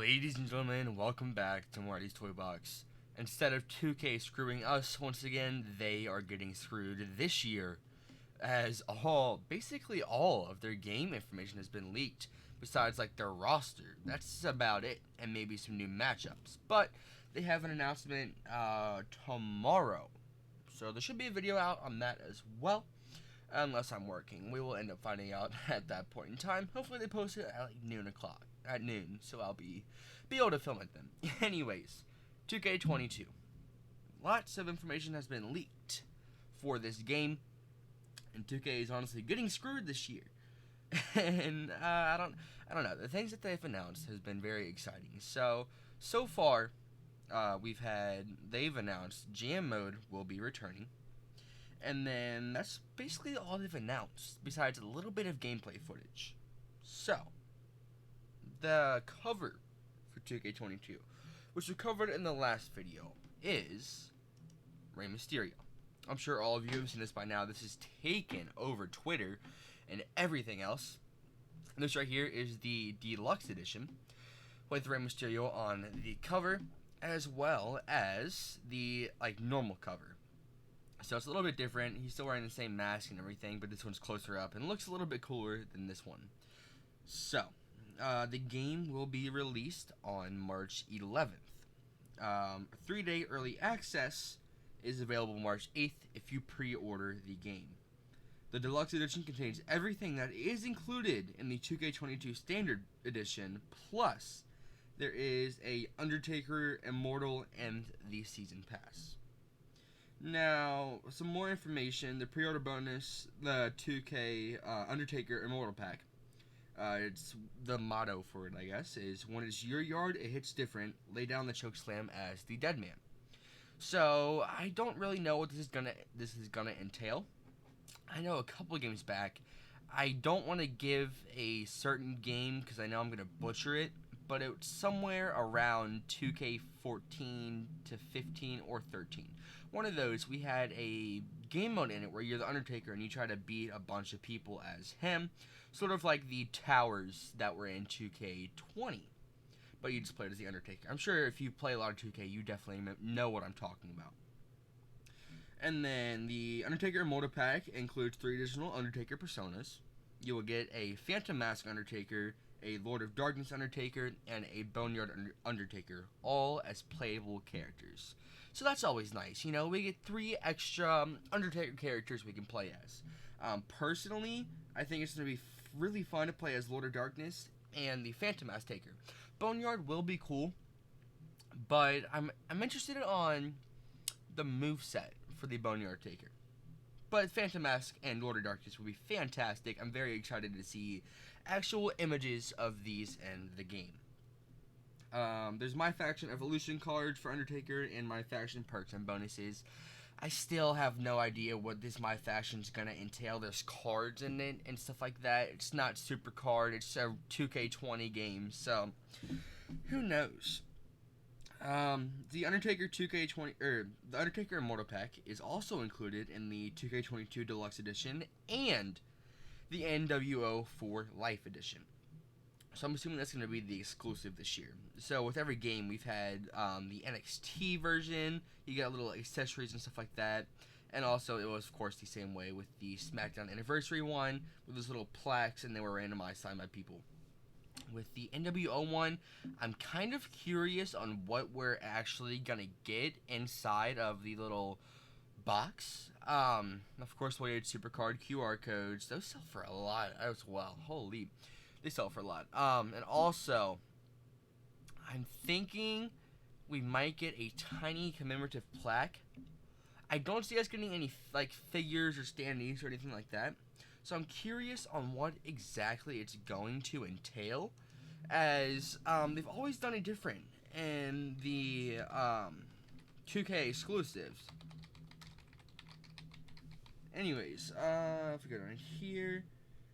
Ladies and gentlemen, welcome back to Marty's Toy Box. Instead of 2K screwing us once again, they are getting screwed this year, as basically all of their game information has been leaked, besides like their roster. That's about it, and maybe some new matchups. But they have an announcement tomorrow, so there should be a video out on that as well. Unless I'm working, we will end up finding out at that point in time. Hopefully they post it at like at noon, so I'll be able to film it then. Anyways, 2K22. Lots of information has been leaked for this game, and 2K is honestly getting screwed this year. And I don't know. The things that they've announced has been very exciting. So far, they've announced GM mode will be returning. And then that's basically all they've announced, besides a little bit of gameplay footage. So, the cover for 2K22, which we covered in the last video, is Rey Mysterio. I'm sure all of you have seen this by now. This is taken over Twitter and everything else. This right here is the deluxe edition with Rey Mysterio on the cover, as well as the normal cover. So it's a little bit different. He's still wearing the same mask and everything, but this one's closer up and looks a little bit cooler than this one. So, the game will be released on March 11th. 3-day early access is available March 8th if you pre-order the game. The deluxe edition contains everything that is included in the 2K22 standard edition, plus there is a Undertaker, Immortal, and the Season Pass. Now, some more information. The pre-order bonus, the 2K Undertaker Immortal Pack. It's the motto for it, I guess, is when it's your yard, it hits different. Lay down the choke slam as the dead man. So I don't really know what this is gonna entail. I know a couple of games back, I don't want to give a certain game because I know I'm gonna butcher it, but it's somewhere around 2K14 to 15 or 13. One of those, we had a game mode in it where you're the Undertaker and you try to beat a bunch of people as him, sort of like the towers that were in 2K20, but you just played as the Undertaker. I'm sure if you play a lot of 2K, you definitely know what I'm talking about. And then the Undertaker Moto Pack includes 3 additional Undertaker personas. You will get a Phantom Mask Undertaker, a Lord of Darkness Undertaker, and a Boneyard Undertaker, all as playable characters. So that's always nice. You know, we get 3 extra Undertaker characters we can play as. Personally, I think it's going to be really fun to play as Lord of Darkness and the Phantom Mask Taker. Boneyard will be cool, but I'm interested on the moveset for the Boneyard Taker. But Phantom Mask and Lord of Darkness will be fantastic. I'm very excited to see actual images of these in the game. There's My Faction Evolution cards for Undertaker and My Faction perks and bonuses. I still have no idea what this My Faction's gonna entail. There's cards in it and stuff like that. It's not Super Card. It's a 2K20 game, so who knows? The Undertaker 2K20 the Undertaker Immortal Pack is also included in the 2K22 Deluxe Edition and the NWO for Life Edition. So I'm assuming that's going to be the exclusive this year. So with every game, we've had the NXT version. You got little accessories and stuff like that. And also, it was, of course, the same way with the Smackdown Anniversary one, with those little plaques, and they were randomized, signed by people. With the NWO one, I'm kind of curious on what we're actually going to get inside of the little box. Of course, we had Supercard QR codes. Those sell for a lot as well. Holy, they sell for a lot. And also, I'm thinking we might get a tiny commemorative plaque. I don't see us getting any figures or standees or anything like that. So I'm curious on what exactly it's going to entail, as they've always done it different in the 2K exclusives. Anyways, if we go down here,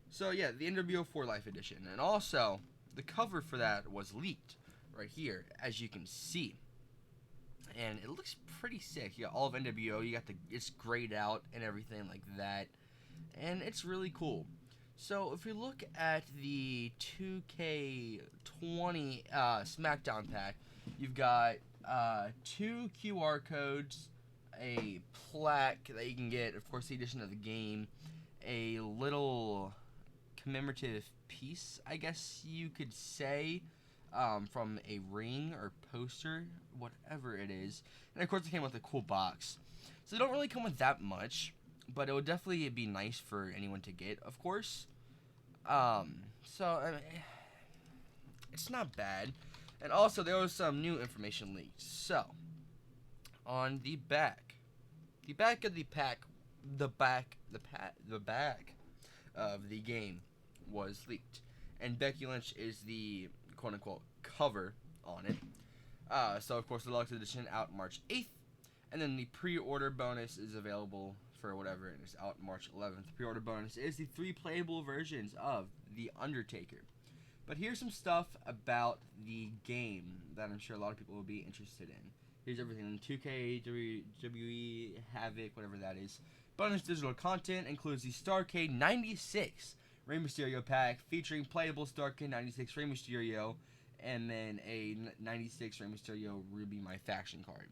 so yeah, the NWO 4 Life Edition, and also the cover for that was leaked right here, as you can see, and it looks pretty sick. You got all of NWO, it's grayed out and everything like that, and it's really cool. So if we look at the 2K20 Smackdown Pack, you've got 2 QR codes, a plaque that you can get, of course, the edition of the game, a little commemorative piece, I guess you could say, from a ring or poster, whatever it is. And of course, it came with a cool box. So they don't really come with that much, but it would definitely be nice for anyone to get, of course. So I mean, it's not bad. And also, there was some new information leaked. So, on the back of the pack, the back of the game was leaked, and Becky Lynch is the quote-unquote cover on it. So of course the deluxe edition out March 8th, and then the pre-order bonus is available for whatever, and it's out March 11th. The pre-order bonus is the 3 playable versions of the Undertaker. But here's some stuff about the game that I'm sure a lot of people will be interested in. Here's everything: 2K, WWE, Havoc, whatever that is. Bonus digital content includes the Starrcade 96 Rey Mysterio pack featuring playable Starrcade 96 Rey Mysterio, and then a 96 Rey Mysterio Ruby My Faction card.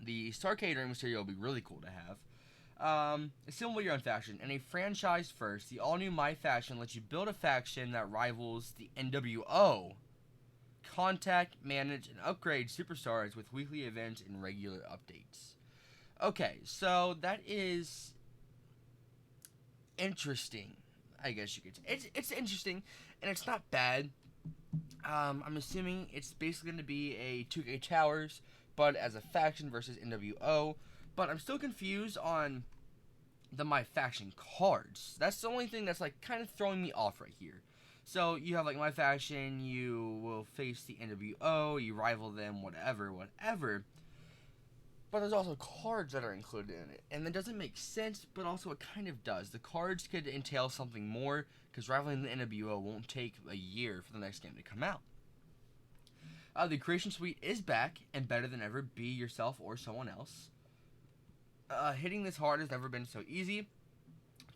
The Starrcade Rey Mysterio will be really cool to have. Assemble your own faction. In a franchise first, the all-new My Faction lets you build a faction that rivals the NWO. Contact, manage, and upgrade superstars with weekly events and regular updates. Okay, so that is interesting, I guess you could say. It's interesting, and it's not bad. I'm assuming it's basically going to be a 2K Towers, but as a faction versus NWO. But I'm still confused on the My Faction cards. That's the only thing that's like kind of throwing me off right here. So you have like My Faction, you will face the NWO, you rival them, whatever. But there's also cards that are included in it, and that doesn't make sense, but also it kind of does. The cards could entail something more, because rivaling the NWO won't take a year for the next game to come out. The Creation Suite is back, and better than ever. Be yourself or someone else. Hitting this hard has never been so easy.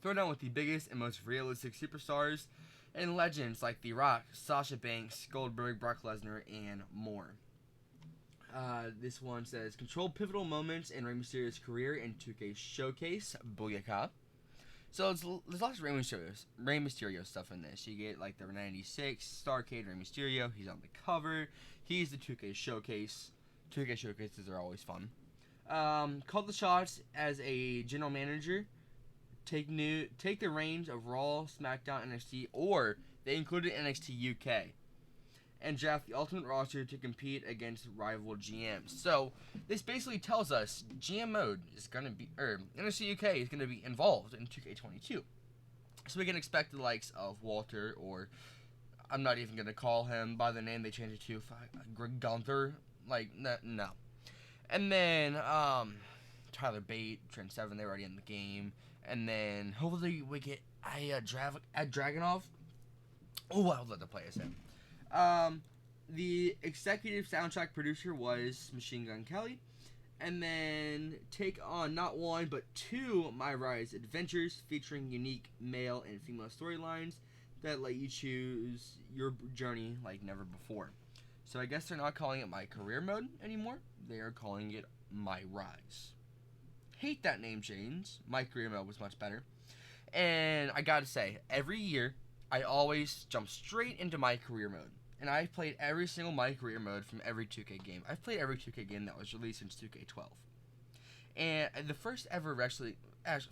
Throw down with the biggest and most realistic superstars, and legends like The Rock, Sasha Banks, Goldberg, Brock Lesnar, and more. This one says, control pivotal moments in Rey Mysterio's career in 2K Showcase. Booyaka. So there's lots of Rey Mysterio stuff in this. You get like the 96 Starrcade Rey Mysterio. He's on the cover. He's the 2K Showcase. 2K Showcases are always fun. Call the shots as a general manager. Take the reins of Raw, SmackDown, NXT, or they included NXT UK. And draft the ultimate roster to compete against rival GMs. So this basically tells us GM mode is going to be, NXT UK is going to be involved in 2K22. So we can expect the likes of Walter, or I'm not even going to call him by the name they changed it to, Greg Gunther. Like, no. And then Tyler Bate, Trent Seven, they're already in the game. And then hopefully we get Dragunov. Oh, I would love to play as him. The executive soundtrack producer was Machine Gun Kelly. And then take on not one, but 2 My Rise adventures featuring unique male and female storylines that let you choose your journey like never before. So I guess they're not calling it My Career Mode anymore. They are calling it My Rise. Hate that name change. My Career Mode was much better. And I gotta say, every year, I always jump straight into My Career Mode. And I've played every single My Career Mode from every 2K game. I've played every 2K game that was released since 2K12. And the first ever wrestling...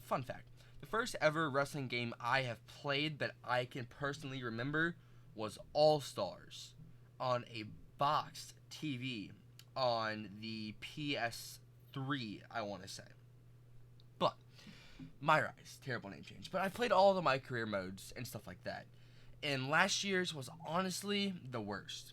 Fun fact. The first ever wrestling game I have played that I can personally remember was All-Stars on a boxed TV on the PS3, I want to say. But, My Rise, terrible name change. But I played all of My Career Modes and stuff like that. And last year's was honestly the worst.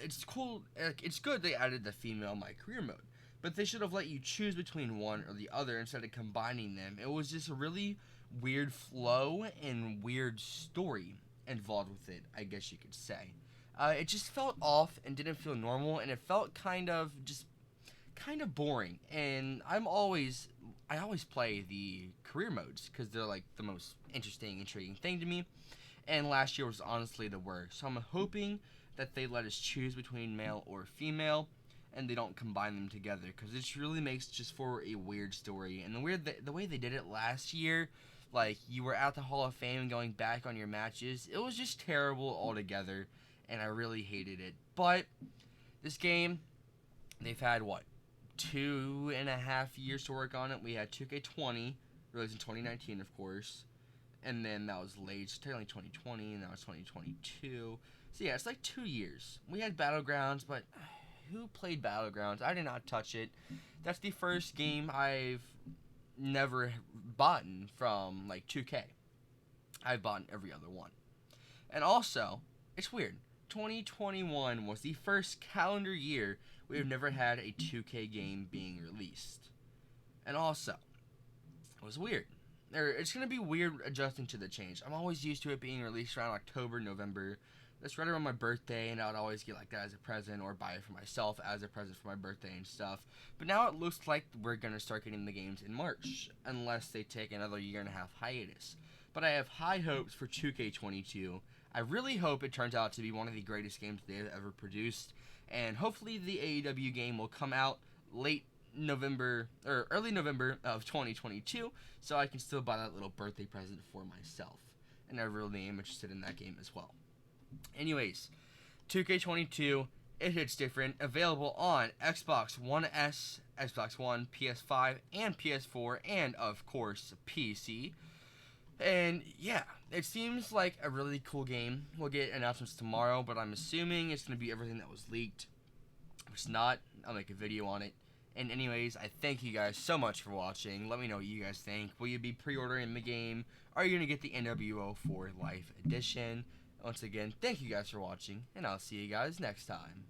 It's cool, it's good they added the female My Career Mode, but they should have let you choose between one or the other instead of combining them. It was just a really weird flow and weird story involved with it, I guess you could say. It just felt off and didn't feel normal, and it felt kind of boring. And I I always play the career modes because they're like the most interesting, intriguing thing to me. And last year was honestly the worst. So I'm hoping that they let us choose between male or female, and they don't combine them together, because it really makes just for a weird story. And the way they did it last year, like you were at the Hall of Fame and going back on your matches, it was just terrible altogether, and I really hated it. But this game, they've had what, 2.5 years to work on it. We had 2K20 released in 2019, of course, and then that was late, so technically 2020, and now it's 2022. So yeah, it's like 2 years. We had Battlegrounds, but who played Battlegrounds? I did not touch it. That's the first game I've never bought from like 2K. I've bought every other one. And also, it's weird. 2021 was the first calendar year we have never had a 2K game being released. And also, it was weird. It's going to be weird adjusting to the change. I'm always used to it being released around October, November. That's right around my birthday, and I would always get like that as a present or buy it for myself as a present for my birthday and stuff. But now it looks like we're going to start getting the games in March, unless they take another year and a half hiatus. But I have high hopes for 2K22. I really hope it turns out to be one of the greatest games they have ever produced, and hopefully the AEW game will come out late November or early November of 2022, so I can still buy that little birthday present for myself. And I really am interested in that game as well. Anyways, 2K22, it hits different. Available on Xbox One S, Xbox One, PS5, and PS4, and of course PC. And yeah, it seems like a really cool game. We'll get announcements tomorrow, but I'm assuming it's going to be everything that was leaked. If it's not, I'll make a video on it. And anyways, I thank you guys so much for watching. Let me know what you guys think. Will you be pre-ordering the game? Are you going to get the NWO 4 Life Edition? Once again, thank you guys for watching, and I'll see you guys next time.